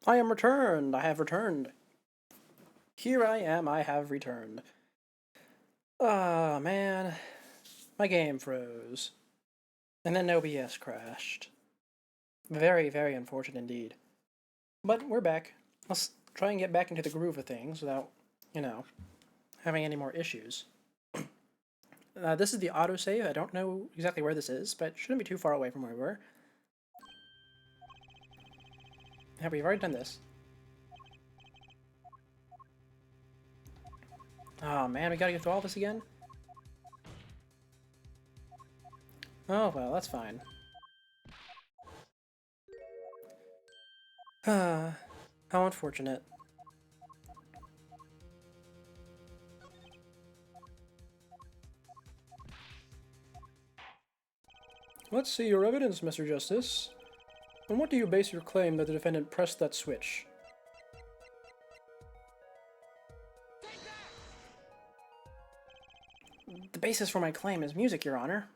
I am returned! I have returned! Here I am, I have returned. Ah, man. My game froze. And then OBS crashed. Very, very unfortunate indeed. But we're back. Let's try and get back into the groove of things without, having any more issues. This is the autosave. I don't know exactly where this is, but it shouldn't be too far away from where we were. Yeah, we've already done this. Oh man, we gotta go through all this again? Oh well, that's fine. Ah, how unfortunate. Let's see your evidence, Mr. Justice. On what do you base your claim that the defendant pressed that switch? The basis for my claim is music, Your Honor.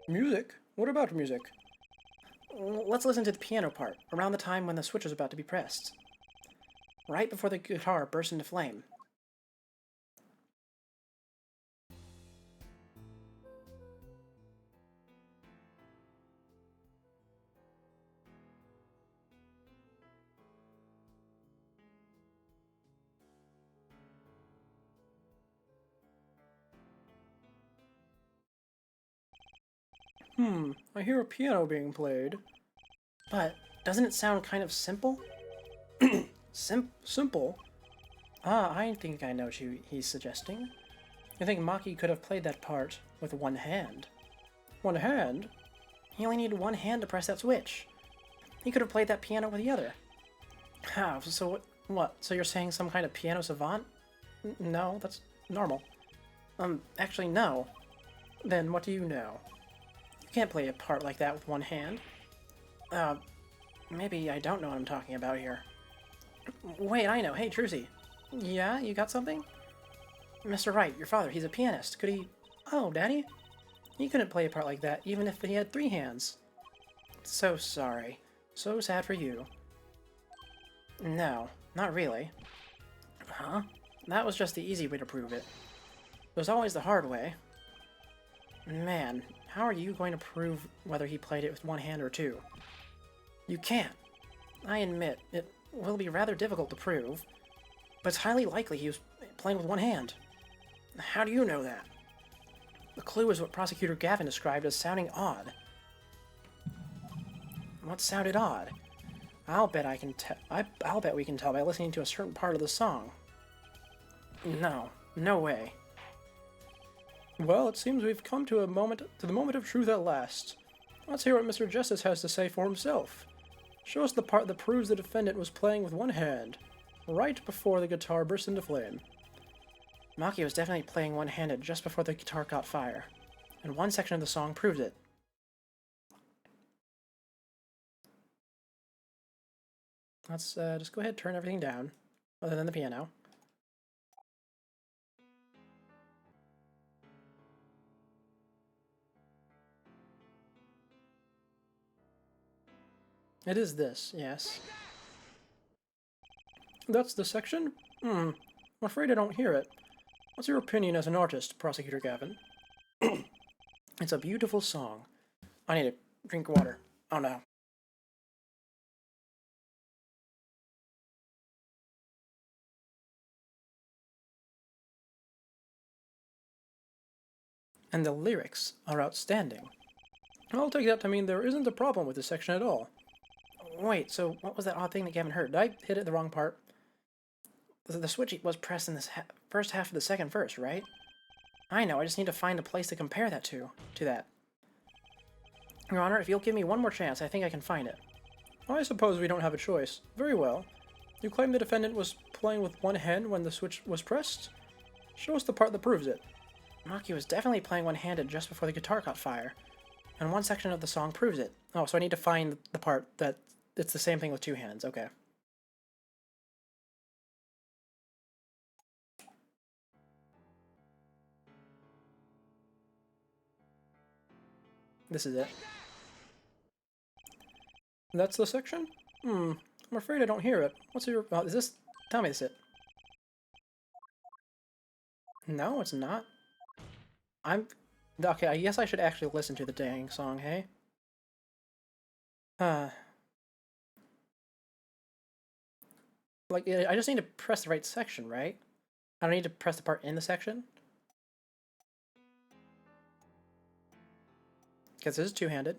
Music? What about music? Let's listen to the piano part, around the time when the switch was about to be pressed. Right before the guitar burst into flame. I hear a piano being played. But, doesn't it sound kind of simple? Simple? Ah, I think I know what he's suggesting. I think Maki could have played that part with one hand. One hand? He only needed one hand to press that switch. He could have played that piano with the other. How? So what? So you're saying some kind of piano savant? No, that's normal. Actually, no. Then what do you know? You can't play a part like that with one hand. Maybe I don't know what I'm talking about here. Wait, I know. Hey, Trucy. Yeah, you got something? Mr. Wright, your father, he's a pianist. Could he... Oh, Daddy? He couldn't play a part like that even if he had 3 hands. So sorry. So sad for you. No, not really. Huh? That was just the easy way to prove it. There's always the hard way. Man, how are you going to prove whether he played it with one hand or 2? You can't. I admit, it will be rather difficult to prove, but it's highly likely he was playing with one hand. How do you know that? The clue is what Prosecutor Gavin described as sounding odd. What sounded odd? I'll bet I'll bet we can tell by listening to a certain part of the song. No, no way. Well, it seems we've come to the moment of truth at last. Let's hear what Mr. Justice has to say for himself. Show us the part that proves the defendant was playing with one hand, right before the guitar burst into flame. Maki was definitely playing one-handed just before the guitar caught fire, and one section of the song proved it. Let's just go ahead and turn everything down, other than the piano. It is this, yes. That's the section? I'm afraid I don't hear it. What's your opinion as an artist, Prosecutor Gavin? It's a beautiful song. I need to drink water. Oh no. And the lyrics are outstanding. I'll take that to mean there isn't a problem with this section at all. Wait, so what was that odd thing that Gavin heard? Did I hit it the wrong part? The switch was pressed in this first half of the second verse, right? I know, I just need to find a place to compare that to that. Your Honor, if you'll give me one more chance, I think I can find it. I suppose we don't have a choice. Very well. You claim the defendant was playing with one hand when the switch was pressed? Show us the part that proves it. Maki was definitely playing one-handed just before the guitar caught fire, and one section of the song proves it. Oh, so I need to find the part that it's the same thing with 2 hands. Okay. This is it. That's the section? I'm afraid I don't hear it. What's your... is this... Tell me this it. No, it's not. I'm... Okay, I guess I should actually listen to the dang song, hey? Like, I just need to press the right section, right? I don't need to press the part in the section? Because this is two-handed.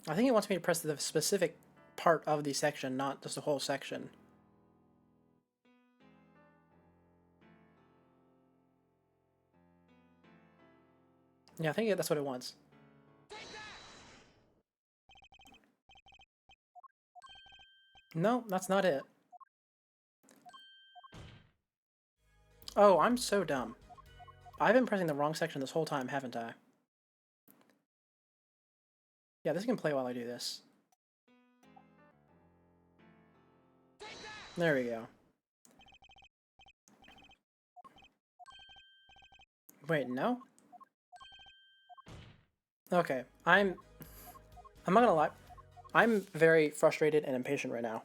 I think it wants me to press the specific part of the section, not just the whole section. Yeah, I think that's what it wants. No, that's not it. Oh, I'm so dumb. I've been pressing the wrong section this whole time, haven't I? Yeah, this can play while I do this. There we go. Wait, no? Okay, I'm not gonna lie. I'm very frustrated and impatient right now.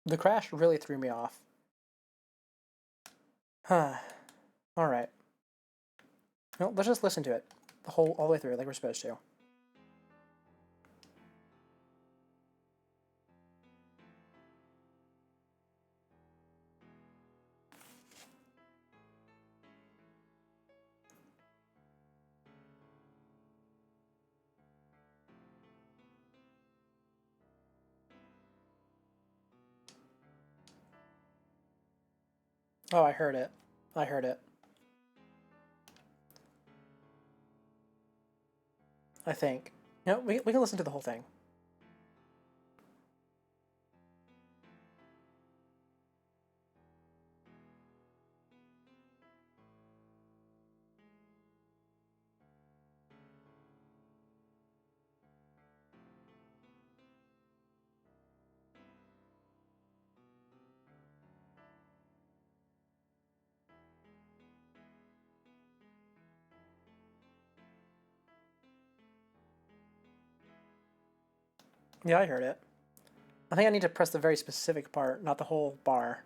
The crash really threw me off. Huh. Alright. Well, let's just listen to it. All the way through, like we're supposed to. Oh, I heard it. I heard it. I think. No, we can listen to the whole thing. Yeah, I heard it. I think I need to press the very specific part, not the whole bar.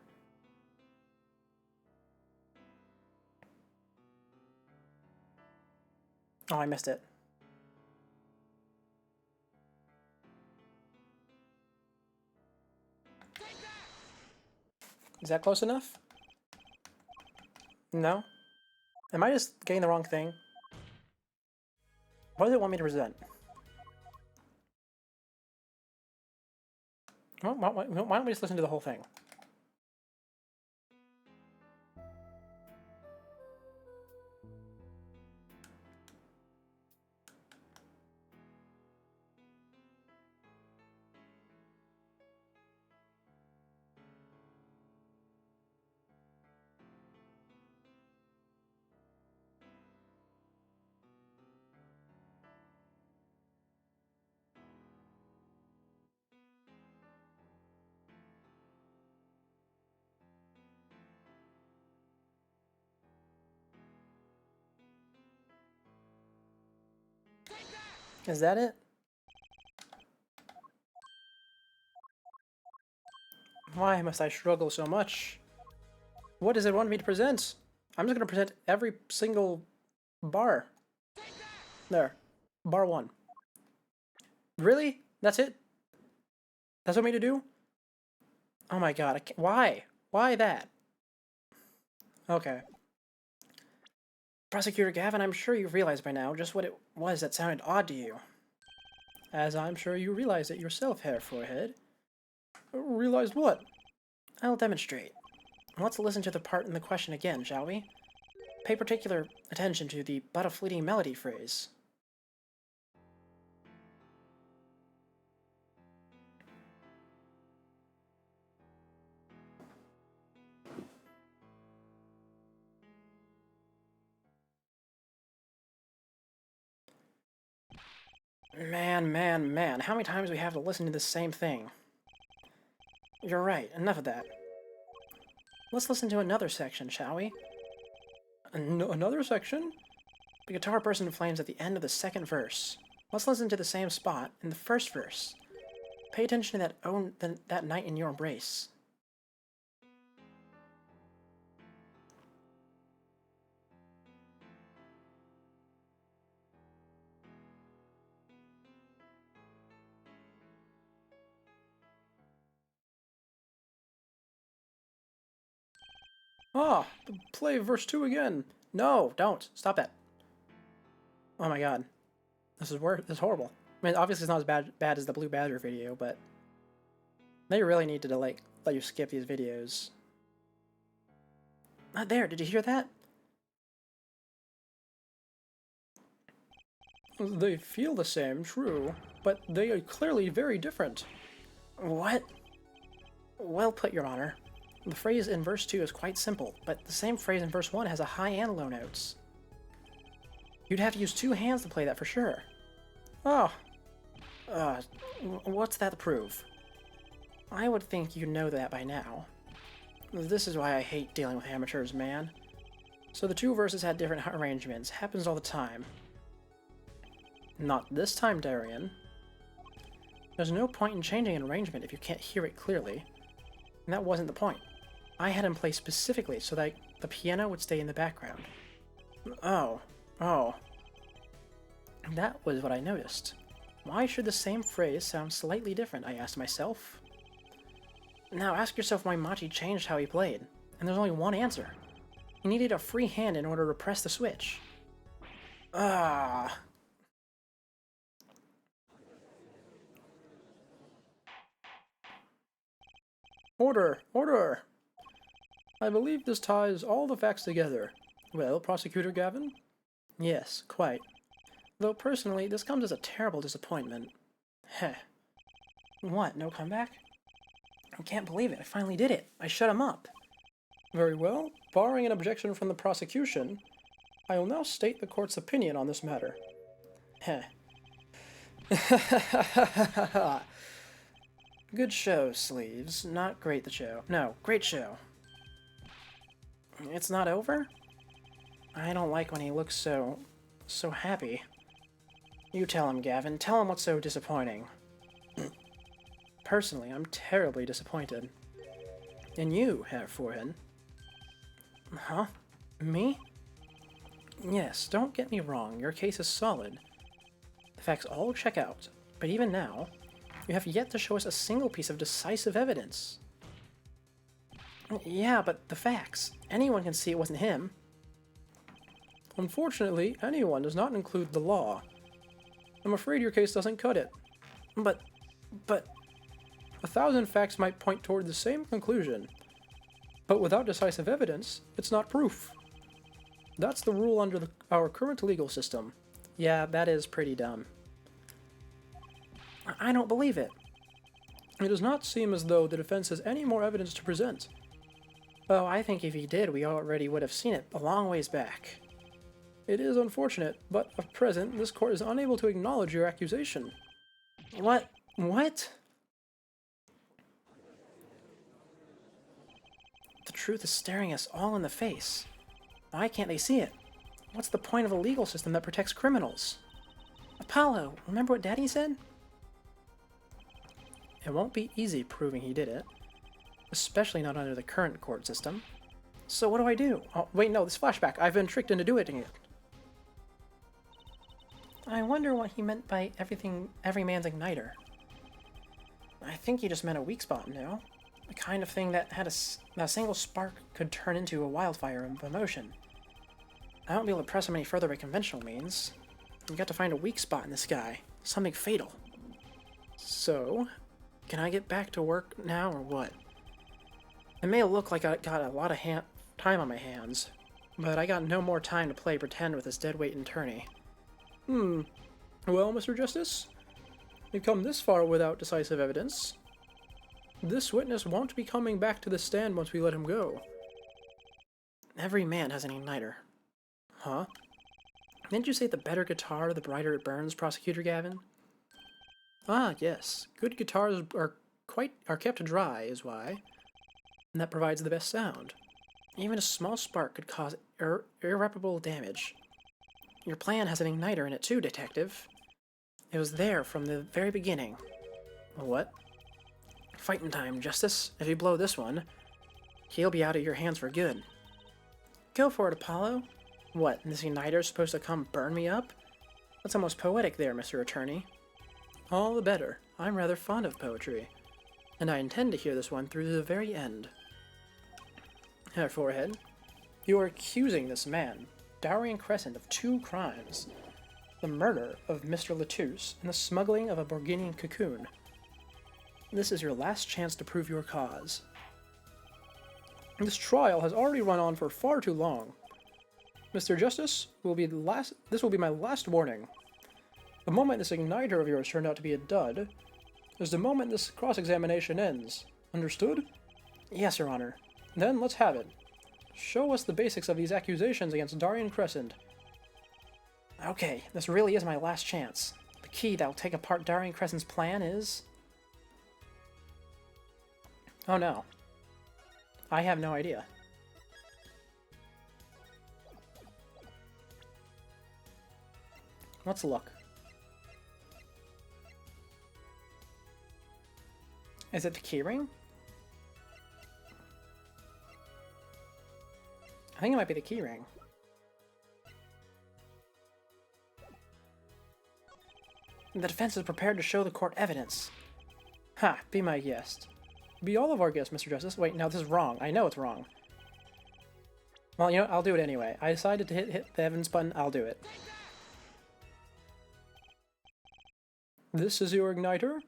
Oh, I missed it. Is that close enough? No? Am I just getting the wrong thing? What does it want me to present? Well, why don't we just listen to the whole thing? Is that it? Why must I struggle so much? What does it want me to present? I'm just going to present every single bar. There. Bar 1. Really? That's it? That's what I need to do? Oh my god, I can't. Why? Why that? Okay. Prosecutor Gavin, I'm sure you've realized by now just what it was that sounded odd to you. As I'm sure you realize it yourself, Herr Forehead. Realized what? I'll demonstrate. Let's listen to the part in the question again, shall we? Pay particular attention to the but a fleeting melody phrase. Man, man, man, how many times do we have to listen to the same thing? You're right, enough of that. Let's listen to another section, shall we? Another section? The guitar bursts into flames at the end of the second verse. Let's listen to the same spot in the first verse. Pay attention to that night in your embrace. Ah, play verse 2 again. No, don't. Stop that. Oh my god. This is horrible. I mean, obviously it's not as bad as the Blue Badger video, but they really need to like let you skip these videos. Not there. Did you hear that? They feel the same, true, but they are clearly very different. What? Well put, Your Honor. The phrase in verse 2 is quite simple, but the same phrase in verse 1 has a high and low notes. You'd have to use two hands to play that for sure. Oh. What's that to prove? I would think you know that by now. This is why I hate dealing with amateurs, man. So the two verses had different arrangements. Happens all the time. Not this time, Darian. There's no point in changing an arrangement if you can't hear it clearly. And that wasn't the point. I had him play specifically so that the piano would stay in the background. Oh. That was what I noticed. Why should the same phrase sound slightly different, I asked myself. Now ask yourself why Machi changed how he played, and there's only one answer. He needed a free hand in order to press the switch. Order! Order! I believe this ties all the facts together. Well, Prosecutor Gavin? Yes, quite. Though personally, this comes as a terrible disappointment. Heh. What, no comeback? I can't believe it, I finally did it. I shut him up. Very well. Barring an objection from the prosecution, I will now state the court's opinion on this matter. Heh. Good show, Sleeves. Not great the show. No, great show. It's not over? I don't like when he looks so happy. You tell him, Gavin. Tell him what's so disappointing. Personally, I'm terribly disappointed. In you, Herr Forhen. Huh? Me? Yes, don't get me wrong, your case is solid. The facts all check out, but even now, you have yet to show us a single piece of decisive evidence. Yeah, but the facts. Anyone can see it wasn't him. Unfortunately, anyone does not include the law. I'm afraid your case doesn't cut it. But... 1,000 facts might point toward the same conclusion. But without decisive evidence, it's not proof. That's the rule under our current legal system. Yeah, that is pretty dumb. I don't believe it. It does not seem as though the defense has any more evidence to present. Oh, I think if he did, we already would have seen it a long ways back. It is unfortunate, but at present, this court is unable to acknowledge your accusation. What? What? The truth is staring us all in the face. Why can't they see it? What's the point of a legal system that protects criminals? Apollo, remember what Daddy said? It won't be easy proving he did it. Especially not under the current court system. So what do I do? Oh, wait, no, this flashback. I've been tricked into doing it. I wonder what he meant by every man's igniter. I think he just meant a weak spot, no? The kind of thing that had a single spark could turn into a wildfire of emotion. I won't be able to press him any further by conventional means. We've got to find a weak spot in the sky. Something fatal. So, can I get back to work now or what? It may look like I got a lot of time on my hands, but I got no more time to play pretend with this deadweight attorney. Well, Mr. Justice, we've come this far without decisive evidence. This witness won't be coming back to the stand once we let him go. Every man has an igniter. Huh? Didn't you say the better guitar, the brighter it burns, Prosecutor Gavin? Ah, yes. Good guitars are are kept dry is why, and that provides the best sound. Even a small spark could cause irreparable damage. Your plan has an igniter in it too, Detective. It was there from the very beginning. What? Fighting time, Justice. If you blow this one, he'll be out of your hands for good. Go for it, Apollo. What, this igniter's supposed to come burn me up? That's almost poetic there, Mr. Attorney. All the better. I'm rather fond of poetry, and I intend to hear this one through to the very end. Her forehead. You are accusing this man, Darian Crescent, of 2 crimes. The murder of Mr. Latouche and the smuggling of a Borginian cocoon. This is your last chance to prove your cause. This trial has already run on for far too long. Mr. Justice, this will be my last warning. The moment this igniter of yours turned out to be a dud is the moment this cross-examination ends. Understood? Yes, Your Honor. Then let's have it. Show us the basics of these accusations against Darian Crescent. Okay, this really is my last chance. The key that'll take apart Darian Crescent's plan is... Oh no. I have no idea. Let's look. Is it the keyring? I think it might be the keyring. The defense is prepared to show the court evidence. Ha, be my guest. Be all of our guests, Mr. Justice. Wait, now this is wrong. I know it's wrong. Well, you know, I'll do it anyway. I decided to hit the evidence button. I'll do it. This is your igniter?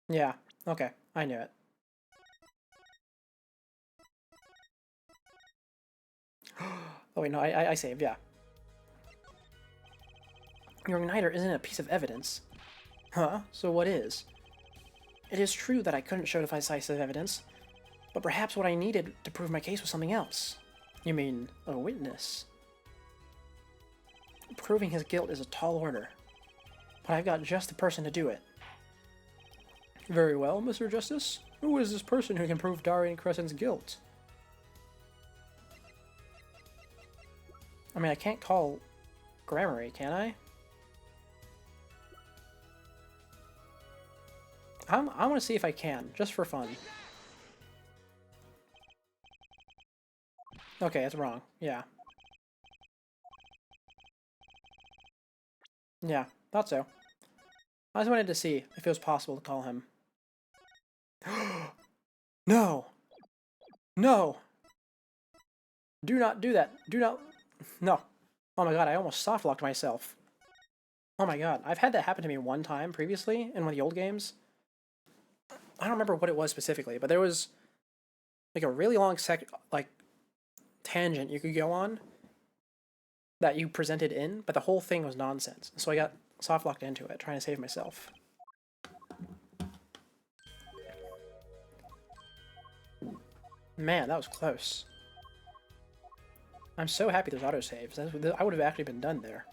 Yeah, okay. I knew it. Oh wait, no, I saved, yeah. Your igniter isn't a piece of evidence. Huh? So what is? It is true that I couldn't show decisive evidence, but perhaps what I needed to prove my case was something else. You mean, a witness? Proving his guilt is a tall order, but I've got just the person to do it. Very well, Mr. Justice. Who is this person who can prove Darian Crescent's guilt? I mean, I can't call Gramarye, can I? I want to see if I can, just for fun. Okay, that's wrong. Yeah. Yeah, thought so. I just wanted to see if it was possible to call him. No! No! Do not do that. Do not... No. Oh my god, I almost soft-locked myself. Oh my god, I've had that happen to me one time previously in one of the old games. I don't remember what it was specifically, but there was like a really long tangent you could go on that you presented in, but the whole thing was nonsense. So I got soft-locked into it, trying to save myself. Man, that was close. I'm so happy there's autosaves. I would have actually been done there.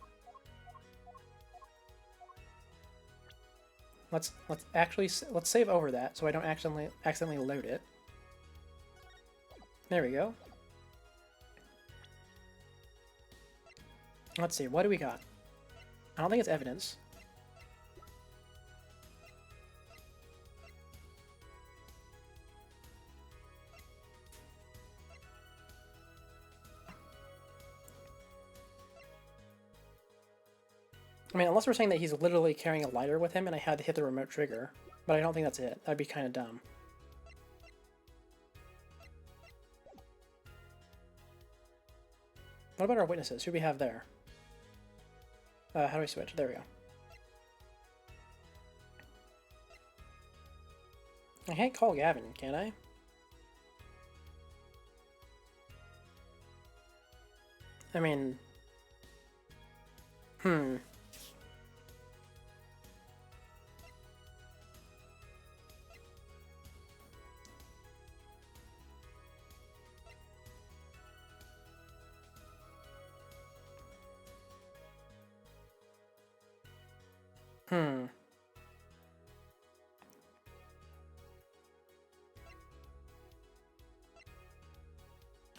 Let's save over that so I don't accidentally load it. There we go. Let's see, what do we got? I don't think it's evidence. I mean, unless we're saying that he's literally carrying a lighter with him and I had to hit the remote trigger. But I don't think that's it. That'd be kind of dumb. What about our witnesses? Who do we have there? How do we switch? There we go. I can't call Gavin, can I? I mean...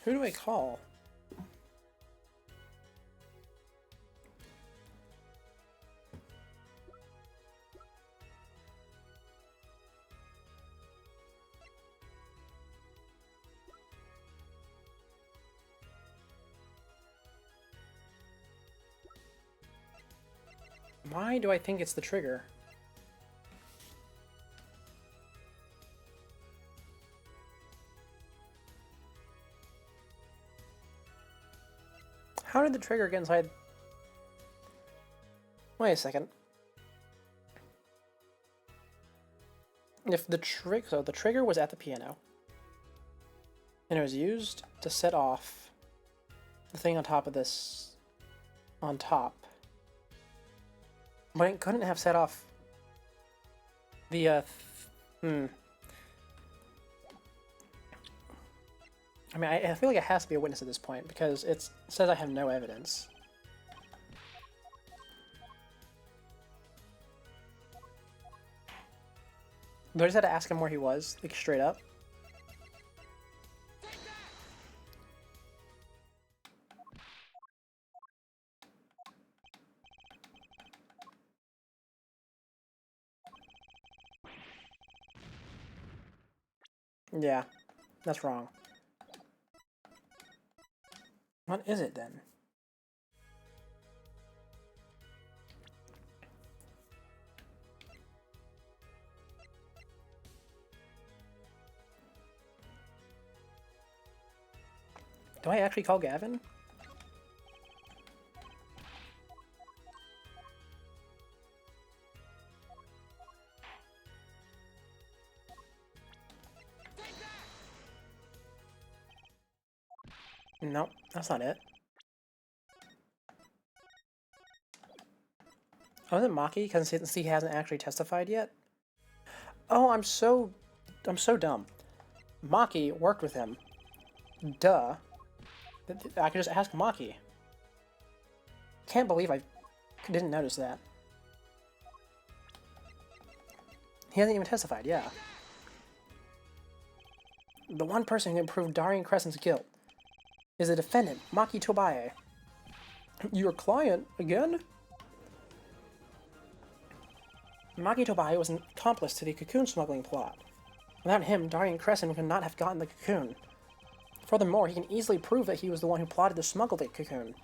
Who do I call? Why do I think it's the trigger? How did the trigger get inside? Wait a second. If the trigger was at the piano, and it was used to set off the thing on top of this, on top, but it couldn't have set off the, I mean, I feel like it has to be a witness at this point, because it says I have no evidence. But I just had to ask him where he was, like, straight up. Yeah, that's wrong. What is it then? Do I actually call Gavin? Nope, that's not it. Oh, is it Maki? Because since he hasn't actually testified yet? Oh, I'm so dumb. Maki worked with him. Duh. I could just ask Maki. Can't believe I didn't notice that. He hasn't even testified, yeah. The one person who can prove Darian Crescent's guilt is the defendant, Maki Tobae. Your client, again? Maki Tobae was an accomplice to the cocoon smuggling plot. Without him, Darian Crescent could not have gotten the cocoon. Furthermore, he can easily prove that he was the one who plotted to smuggle the cocoon.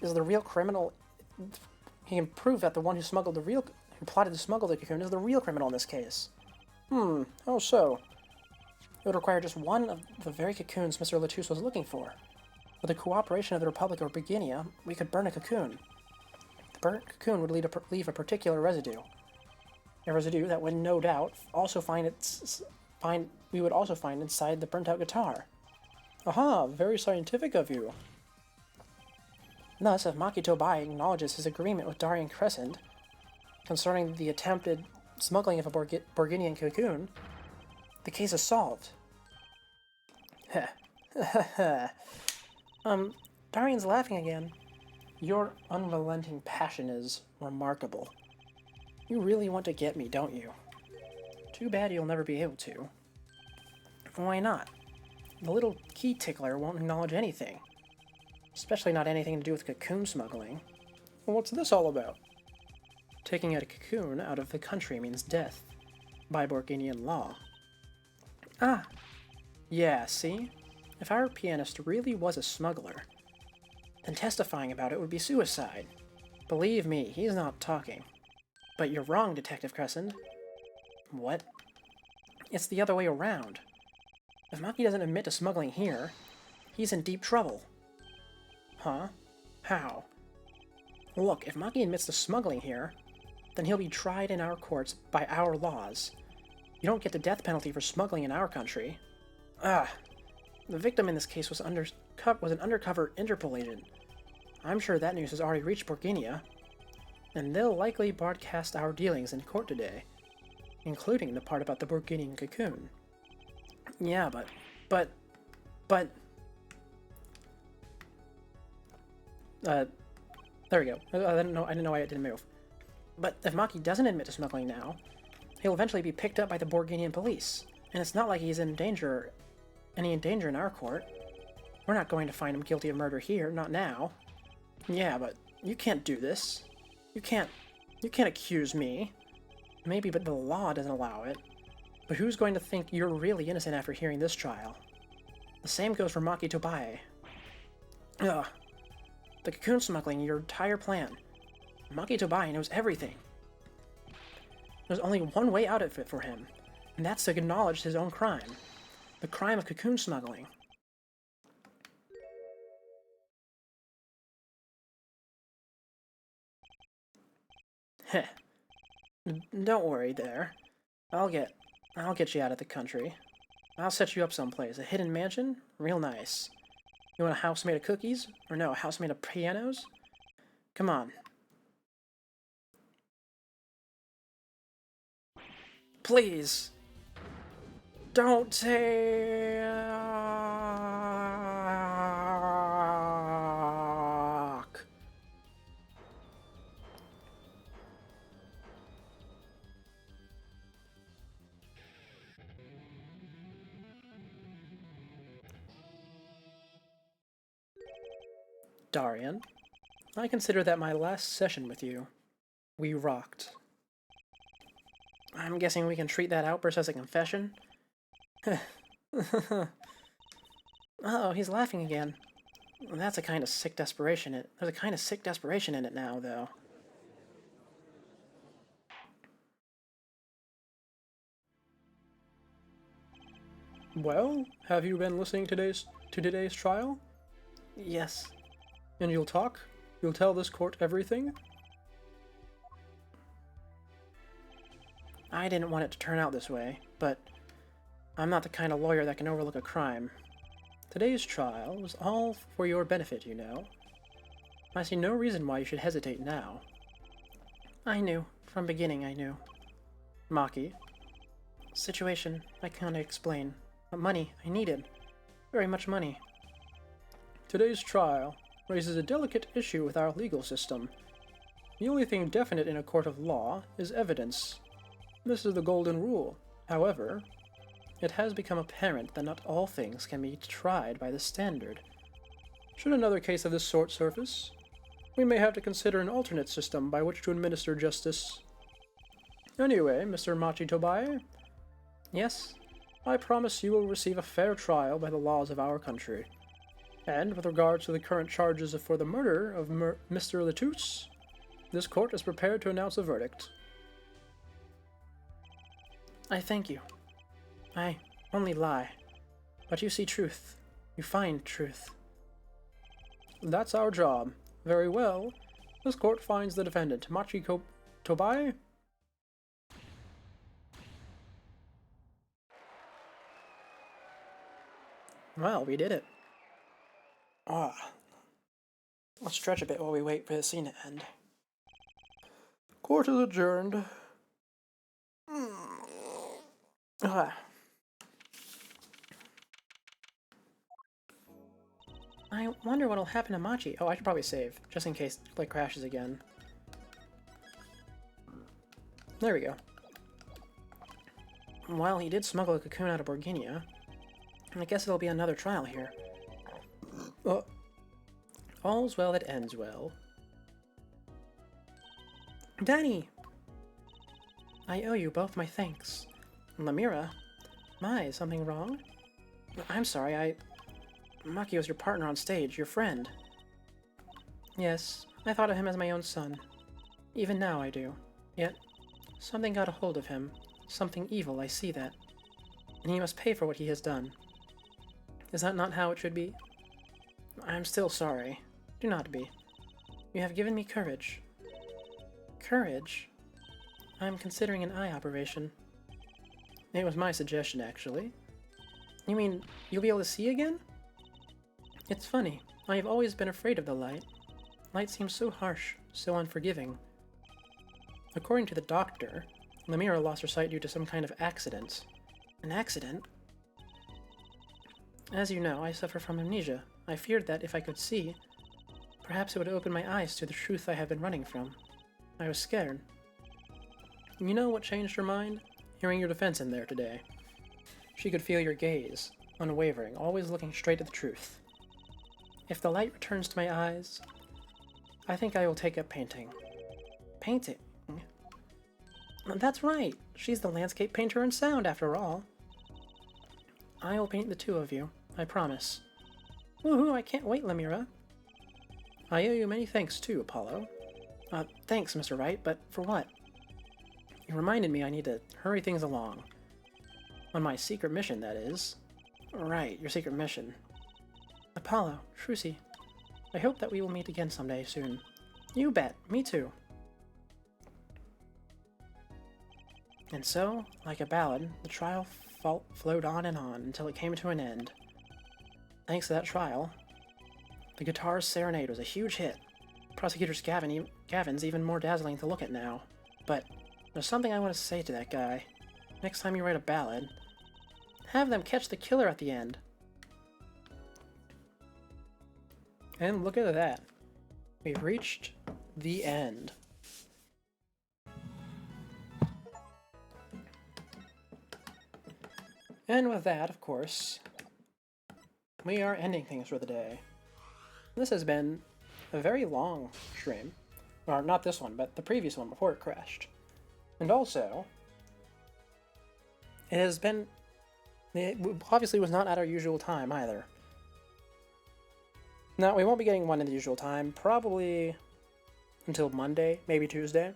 Is the real criminal... He can prove that the one who plotted to smuggle the cocoon is the real criminal in this case. How so? It would require just one of the very cocoons Mr. Latouche was looking for. With the cooperation of the Republic of Borginia, we could burn a cocoon. The burnt cocoon would leave a particular residue. A residue that would no doubt we would also find inside the burnt-out guitar. Aha, very scientific of you. Thus, if Maki Tobae acknowledges his agreement with Darian Crescent concerning the attempted smuggling of a Borginian cocoon, the case is solved. Darian's laughing again. Your unrelenting passion is remarkable. You really want to get me, don't you? Too bad you'll never be able to. Why not? The little key tickler won't acknowledge anything. Especially not anything to do with cocoon smuggling. Well, what's this all about? Taking a cocoon out of the country means death, by Borginian law. Ah, yeah, see? If our pianist really was a smuggler, then testifying about it would be suicide. Believe me, he's not talking. But you're wrong, Detective Crescent. What? It's the other way around. If Maki doesn't admit to smuggling here, he's in deep trouble. Huh? How? Look, if Maki admits to smuggling here, then he'll be tried in our courts by our laws. You don't get the death penalty for smuggling in our country. The victim in this case was an undercover Interpol agent. I'm sure that news has already reached Borginia, and they'll likely broadcast our dealings in court today, including the part about the Borginian cocoon. Yeah, but... there we go. I didn't know why it didn't move. But if Maki doesn't admit to smuggling now, he'll eventually be picked up by the Borginian police, and it's not like he's in danger in our court. We're not going to find him guilty of murder here, not now. Yeah, but you can't do this. You can't accuse me. Maybe, but the law doesn't allow it. But who's going to think you're really innocent after hearing this trial? The same goes for Maki Tobae. Ugh. The cocoon smuggling, your entire plan. Maki Tobae knows everything. There's only one way out of it for him, and that's to acknowledge his own crime. The crime of cocoon smuggling. Heh. Don't worry there. I'll get you out of the country. I'll set you up someplace. A hidden mansion? Real nice. You want a house made of cookies? Or no, a house made of pianos? Come on. Please. Don't take... Darian, I consider that my last session with you. We rocked. I'm guessing we can treat that outburst as a confession? Uh-oh, he's laughing again. That's a kind of sick desperation. There's a kind of sick desperation in it now, though. Well, have you been listening to today's trial? Yes. And you'll talk? You'll tell this court everything? I didn't want it to turn out this way, but I'm not the kind of lawyer that can overlook a crime. Today's trial was all for your benefit, you know. I see no reason why you should hesitate now. I knew. From beginning, I knew. Maki. Situation I can't explain. But money I needed. Very much money. Today's trial raises a delicate issue with our legal system. The only thing definite in a court of law is evidence. This is the golden rule. However, it has become apparent that not all things can be tried by this standard. Should another case of this sort surface, we may have to consider an alternate system by which to administer justice. Anyway, Mr. Maki Tobae. Yes? I promise you will receive a fair trial by the laws of our country. And with regards to the current charges for the murder of Mr. Letouce, this court is prepared to announce a verdict. I thank you. I only lie. But you see truth. You find truth. That's our job. Very well. This court finds the defendant, Maki Tobae. Well, we did it. Let's stretch a bit while we wait for the scene to end. Court is adjourned. I wonder what'll happen to Machi. Oh, I should probably save, just in case it crashes again. There we go. Well, he did smuggle a cocoon out of Borginia. I guess it'll be another trial here. All's well that ends well. Danny! I owe you both my thanks. Lemira? My, is something wrong? I'm sorry, Maki was your partner on stage, your friend. Yes, I thought of him as my own son. Even now I do. Yet, something got a hold of him. Something evil, I see that. And he must pay for what he has done. Is that not how it should be? I'm still sorry. Do not be. You have given me courage. Courage? I'm considering an eye operation. It was my suggestion, actually. You mean, you'll be able to see again? It's funny. I have always been afraid of the light. Light seems so harsh, so unforgiving. According to the doctor, Lemira lost her sight due to some kind of accident. An accident? As you know, I suffer from amnesia. I feared that if I could see, perhaps it would open my eyes to the truth I have been running from. I was scared. You know what changed her mind? Hearing your defense in there today. She could feel your gaze, unwavering, always looking straight at the truth. If the light returns to my eyes, I think I will take up painting. Painting? That's right. She's the landscape painter in sound, after all. I will paint the two of you, I promise. Woohoo, I can't wait, Lemira. I owe you many thanks too, Apollo. Thanks, Mr. Wright, but for what? You reminded me I need to hurry things along. On my secret mission, that is. Right, your secret mission. Apollo, Trucy, I hope that we will meet again someday soon. You bet, me too. And so, like a ballad, the trial flowed on and on until it came to an end. Thanks to that trial, the guitar's serenade was a huge hit. Prosecutor Gavin's even more dazzling to look at now. But there's something I want to say to that guy. Next time you write a ballad, have them catch the killer at the end. And look at that. We've reached the end. And with that, of course, we are ending things for the day. This has been a very long stream. Or not this one, but the previous one before it crashed. And also, it obviously was not at our usual time either. Now, we won't be getting one at the usual time, probably until Monday, maybe Tuesday.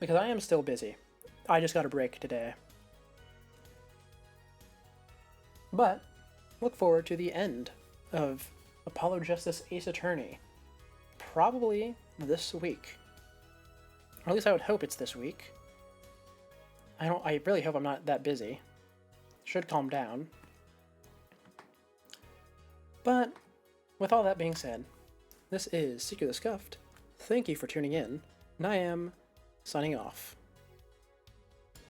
Because I am still busy. I just got a break today. But, look forward to the end of Apollo Justice Ace Attorney. Probably this week. Or at least I would hope it's this week. I really hope I'm not that busy. Should calm down. But, with all that being said, this is Seeker the Scuffed. Thank you for tuning in, and I am signing off.